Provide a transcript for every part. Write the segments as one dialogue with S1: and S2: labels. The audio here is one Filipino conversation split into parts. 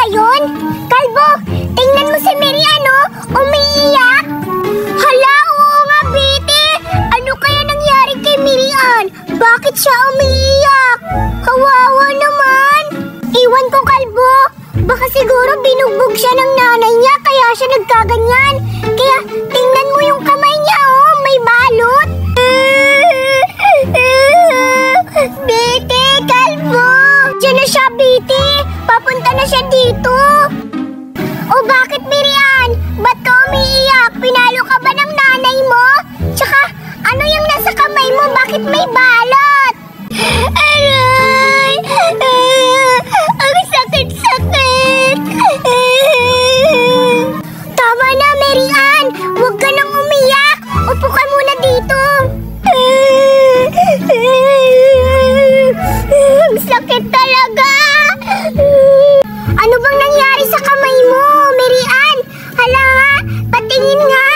S1: yun? Kalbo, tingnan mo si Mirian, oh. Umiiyak. Hala, oo nga, Bete. Ano kaya nangyari kay Mirian? Bakit siya umiiyak? Kawawa naman. Iwan ko, Kalbo. Baka siguro binugbog siya ng nanay niya kaya siya nagkaganyan. Kaya tingnan mo yung kamay niya, oh. May balot. Bete, Kalbo. Diyan na siya, Bete. Papunta na siya dito. O bakit, Mirian? Ba't ka umiiyak? Pinalo ka ba ng nanay mo? Tsaka, ano yung nasa kamay mo? Bakit may balot? Aray! Ang sakit-sakit! Tama na, Mirian! Huwag ka nang umiyak! Upo ka muna dito! Ang sakit talaga! Ano bang nangyari sa kamay mo, Mirian? Hala nga, patingin nga!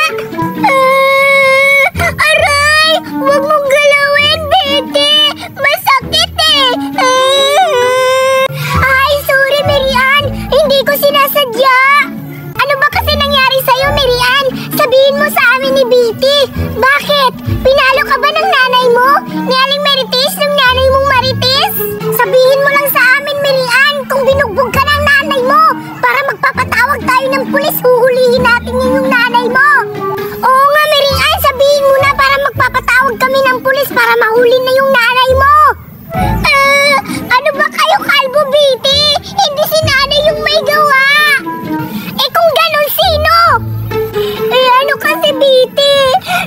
S1: Aray! Huwag mong galawin, Bete! Masakit eh! Ay, sorry, Mirian! Hindi ko sinasadya! Ano ba kasi nangyari sa'yo, Mirian? Sabihin mo sa amin ni Bete! Bakit? Pinalo ka ba ng nanay mo? Ni Aling Marites, ng nanay mong Marites? Sabihin mo lang sa amin, Mirian, kung binugbog ka ng nanay mo para magpapatawag tayo ng pulis, huhulihin natin yung nanay mo. Oo nga, Mirian, sabihin mo na para magpapatawag kami ng pulis para mahuli na yung nanay mo. Ano ba kayo, Kalbo, Bete? Hindi si nanay yung may gawa. Eh kung ganun, sino? Ano kasi, Bete?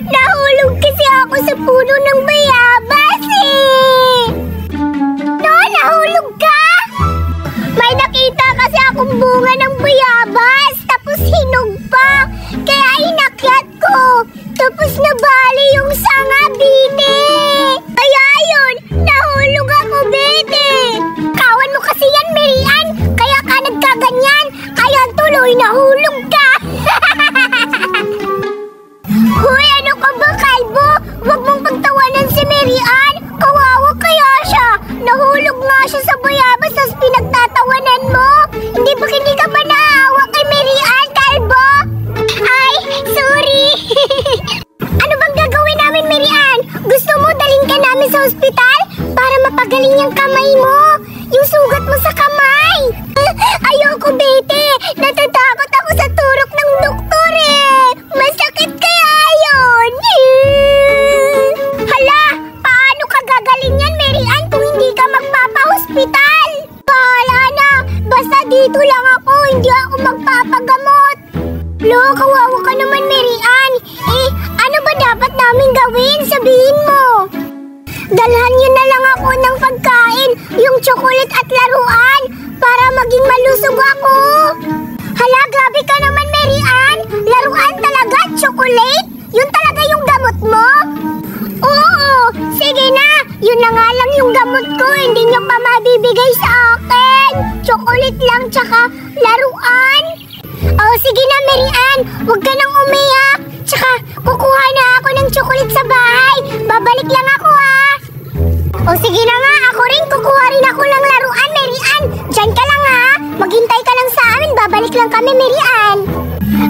S1: Nahulog kasi ako sa puno ng bayabas eh. No, nahulog ka? May nakita kasi akong bunga ng bayabas, tapos hinog pa. Kaya inakyat ko. Tapos nabali yung sanga, Bete. Kaya yun, nahulog ako, Bete. Kawan mo kasi yan, Mirian. Kaya ka nagkaganyan. Kaya tuloy nahulog ka. Hoy, ano ka ba, Kalbo? Huwag mong pagtawanan si Mirian. Kawawa kaya siya. Nahulog nga siya sa bayabas, tapos pinagtatawanan mo. Hindi ka ba naawa kay Mirian, Kalbo? Ay, sorry. Ano bang gagawin namin, Mirian? Gusto mo dalhin ka namin sa ospital para mapagaling yung kamay mo? Yung sugat mo sa kamay. Ayoko, Bete. Natatakot ako sa turok ng doktor eh. Masakit kaya yun. Hala, paano ka gagaling yan, Mirian, kung hindi ka magpapa-hospital? Bahala na. Basta dito lang ako. Hindi ako magpapagamot. Lo, kawawa ka naman, Mirian. Eh, ano ba dapat namin gawin? Sabihin mo. Dalhan niyo na lang ako ng pagkain, yung chocolate at laruan, para maging malusog ako. Hala, grabe ka naman, Mirian. Laruan talaga, chocolate? Yun talaga yung gamot mo? Oo, sige na. Yun na nga lang yung gamot ko. Hindi niyo pa mabibigay sa akin. Chocolate lang, tsaka laruan. Oh, sige na, Mirian. Huwag ka nang umiyak. Tsaka, kukuha na ako ng chocolate sa bahay. Babalik lang ako, ha. O sige na nga, ako rin. Kukuha rin ako ng laruan, Mirian. Diyan ka lang, ha. Maghintay ka lang sa amin. Babalik lang kami, Mirian.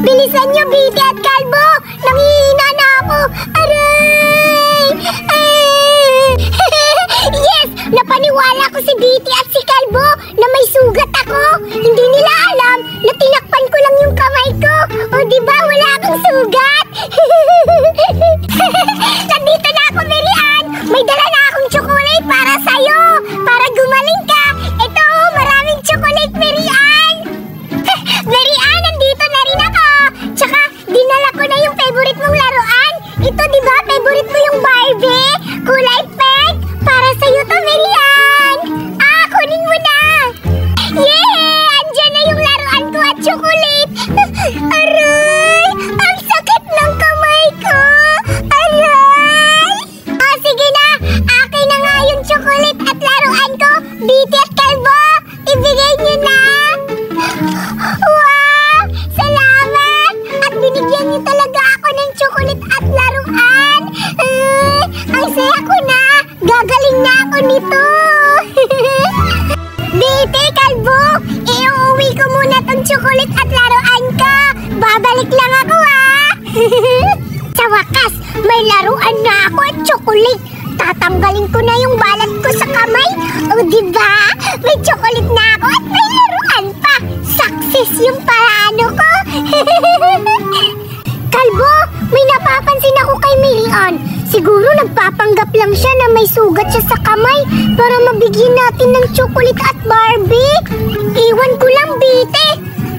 S1: Bilisan niyo, Bete at Kalbo. Nanghihina na ako. Aray! Yes! Napaniwala ko si Bete at si Kalbo na may sugat ako. Hindi nila alam na tinakpan ko lang yung kamay ko. O diba, wala akong sugat? Nandito na ako, Mirian. May dala na akong chocolate para sa'yo. Para gumaling ka. Ito, maraming chocolate, Mirian. Mirian, nandito na rin ako. Tsaka, dinala ko na yung favorite mong laruan. Ito, diba, favorite mo yung Barbie? Kulay pink. Para sa'yo to, Mirian. Kunin mo na. Yeah! chocolate at laruan ko. Babalik lang ako, ha? Sa wakas, may laruan na ako at chocolate. Tatanggalin ko na yung balat ko sa kamay. O, diba? May chocolate na ako at may laruan pa. Success yung parano ko. Kalbo, may napapansin ako kay Marian. Siguro nagpapanggap lang siya na may sugat siya sa kamay para mabigyan natin ng chocolate at Barbie. Iwan ko lang, Bite.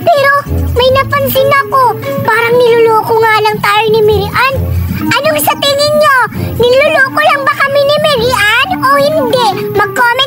S1: Pero may napansin ako. Parang niloloko nga lang tayo ni Marian. Anong sa tingin nyo? Niloloko lang ba kami ni Marian o hindi? Mag-comment